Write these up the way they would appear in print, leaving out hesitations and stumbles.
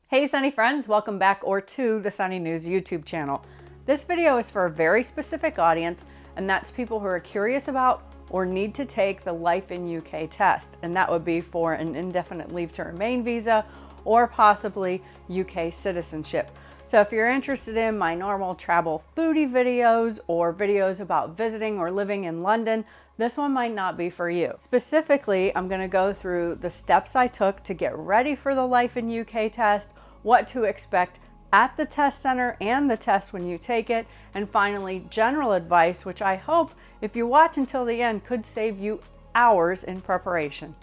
Hey Sunny friends, welcome back to the Sunny News YouTube channel. This video is for a very specific audience, and that's people who are curious about or need to take the Life in UK test, and that would be for an indefinite leave to remain visa or possibly UK citizenship. So if you're interested in my normal travel foodie videos or videos about visiting or living in London, this one might not be for you. Specifically, I'm going to go through the steps I took to get ready for the Life in UK test, what to expect at the test center and the test when you take it, and finally general advice, which I hope if you watch until the end could save you hours in preparation.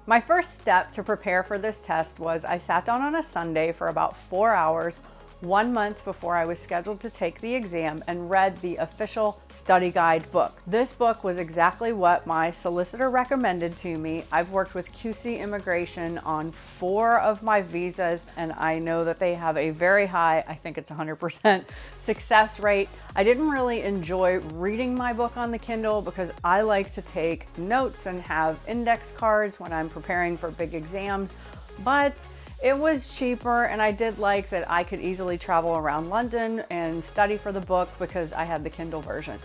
My first step to prepare for this test was I sat down on a Sunday for about 4 hours 1 month before I was scheduled to take the exam and read the official study guide book. This book was exactly what my solicitor recommended to me. I've worked with QC Immigration on 4 of my visas, and I know that they have a very high, I think it's 100% success rate. I didn't really enjoy reading my book on the Kindle because I like to take notes and have index cards when I'm preparing for big exams, but it was cheaper, and I did like that I could easily travel around London and study for the book because I had the Kindle version.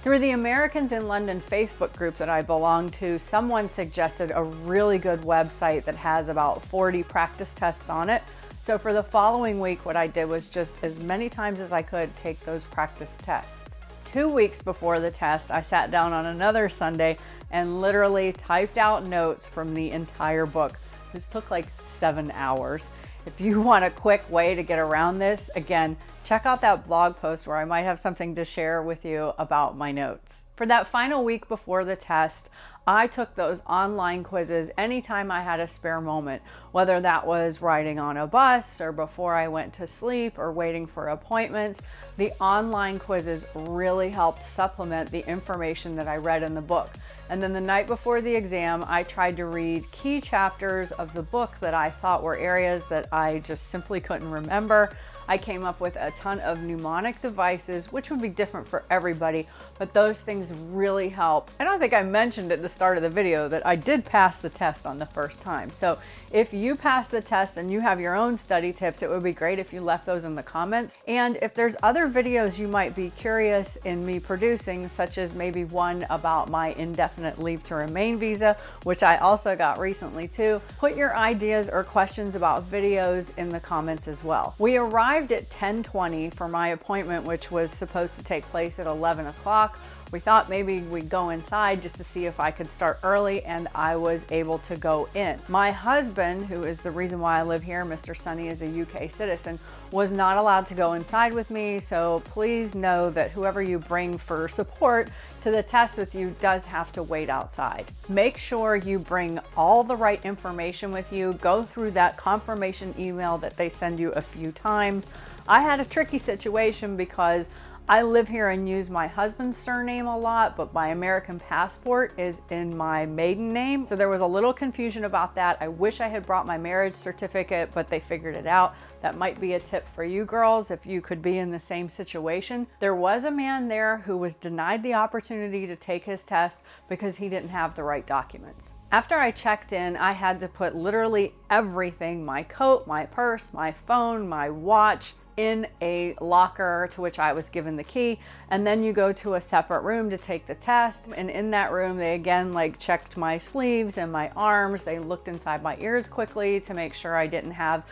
Through the Americans in London Facebook group that I belong to, someone suggested a really good website that has about 40 practice tests on it. So for the following week, what I did was just as many times as I could take those practice tests. 2 weeks before the test, I sat down on another Sunday and literally typed out notes from the entire book. This took like 7 hours. If you want a quick way to get around this, again, check out that blog post where I might have something to share with you about my notes. For that final week before the test, I took those online quizzes anytime I had a spare moment, whether that was riding on a bus or before I went to sleep or waiting for appointments. The online quizzes really helped supplement the information that I read in the book. And then the night before the exam, I tried to read key chapters of the book that I thought were areas that I just simply couldn't remember. I came up with a ton of mnemonic devices, which would be different for everybody, but those things really help. I don't think I mentioned at the start of the video that I did pass the test on the first time. So if you pass the test and you have your own study tips, it would be great if you left those in the comments. And if there's other videos you might be curious in me producing, such as maybe one about my indefinite leave to remain visa, which I also got recently too, put your ideas or questions about videos in the comments as well. We arrived at 10:20 for my appointment, which was supposed to take place at 11 o'clock. We thought maybe we'd go inside just to see if I could start early, and I was able to go in. My husband, who is the reason why I live here, Mr. Sunny is a UK citizen, was not allowed to go inside with me, so please know that whoever you bring for support to the test with you does have to wait outside. Make sure you bring all the right information with you. Go through that confirmation email that they send you a few times. I had a tricky situation because I live here and use my husband's surname a lot, but my American passport is in my maiden name. So there was a little confusion about that. I wish I had brought my marriage certificate, but they figured it out. That might be a tip for you girls if you could be in the same situation. There was a man there who was denied the opportunity to take his test because he didn't have the right documents. After I checked in, I had to put literally everything, my coat, my purse, my phone, my watch, in a locker to which I was given the key, and then you go to a separate room to take the test. And in that room, they again checked my sleeves and my arms. They looked inside my ears quickly to make sure I didn't have,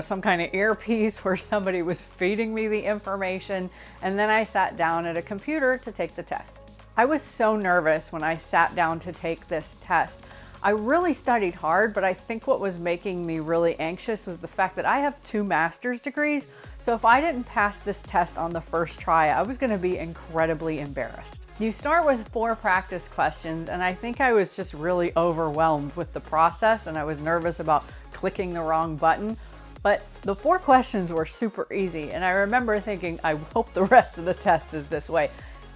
some kind of earpiece where somebody was feeding me the information. And then I sat down at a computer to take the test. I was so nervous when I sat down to take this test. I really studied hard, but I think what was making me really anxious was the fact that I have 2 master's degrees. So if I didn't pass this test on the first try, I was going to be incredibly embarrassed. You start with 4 practice questions, and I think I was just really overwhelmed with the process, and I was nervous about clicking the wrong button. But the 4 questions were super easy, and I remember thinking, I hope the rest of the test is this way.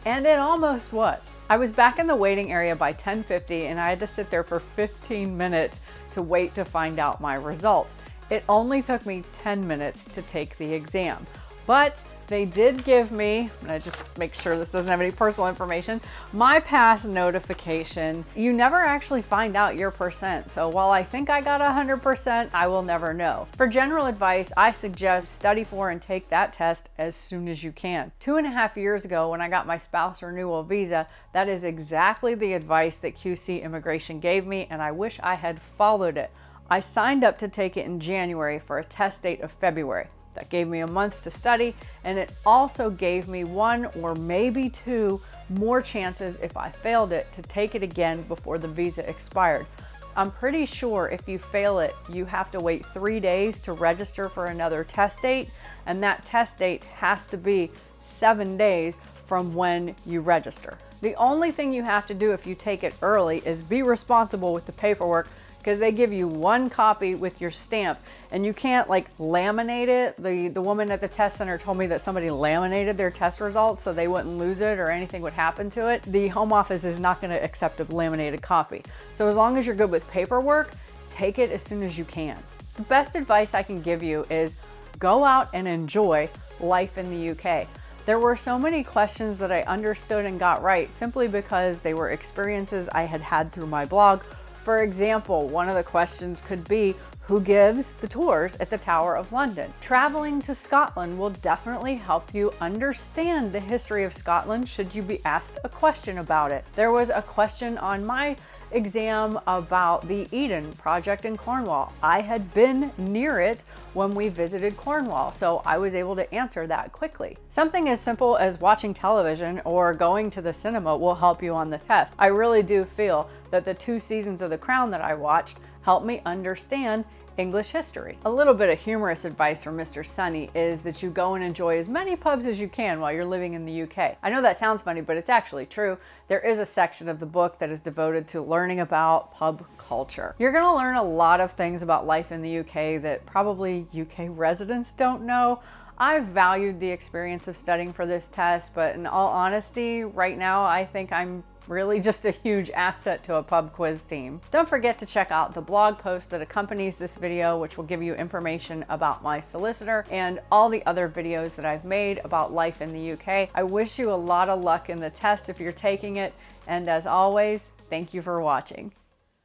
And it almost was. I was back in the waiting area by 10:50, and I had to sit there for 15 minutes to wait to find out my results. It only took me 10 minutes to take the exam, but They did give me, and I just make sure this doesn't have any personal information, my pass notification. You never actually find out your percent, so while I think I got 100%, I will never know. For general advice, I suggest study for and take that test as soon as you can. 2.5 years ago, when I got my spouse renewal visa, that is exactly the advice that QC Immigration gave me, and I wish I had followed it. I signed up to take it in January for a test date of February. That gave me a month to study, and it also gave me 1 or maybe 2 more chances if I failed it to take it again before the visa expired. I'm pretty sure if you fail it, you have to wait 3 days to register for another test date, and that test date has to be 7 days from when you register. The only thing you have to do if you take it early is be responsible with the paperwork, because they give you 1 copy with your stamp, and you can't like laminate it. The woman at the test center told me that somebody laminated their test results so they wouldn't lose it or anything would happen to it. The home office is not going to accept a laminated copy. So as long as you're good with paperwork, take it as soon as you can. The best advice I can give you is go out and enjoy life in the UK. There were so many questions that I understood and got right simply because they were experiences I had had through my blog. For example, one of the questions could be, who gives the tours at the Tower of London? Traveling to Scotland will definitely help you understand the history of Scotland should you be asked a question about it. There was a question on my exam about the Eden project in Cornwall. I had been near it when we visited Cornwall, so I was able to answer that quickly. Something as simple as watching television or going to the cinema will help you on the test. I really do feel that the 2 seasons of The Crown that I watched helped me understand English history. A little bit of humorous advice from Mr. Sunny is that you go and enjoy as many pubs as you can while you're living in the UK. I know that sounds funny, but it's actually true. There is a section of the book that is devoted to learning about pub culture. You're going to learn a lot of things about life in the UK that probably UK residents don't know. I've valued the experience of studying for this test, but in all honesty, right now I think I'm really just a huge asset to a pub quiz team. Don't forget to check out the blog post that accompanies this video, which will give you information about my solicitor and all the other videos that I've made about life in the UK. I wish you a lot of luck in the test if you're taking it, and as always, thank you for watching.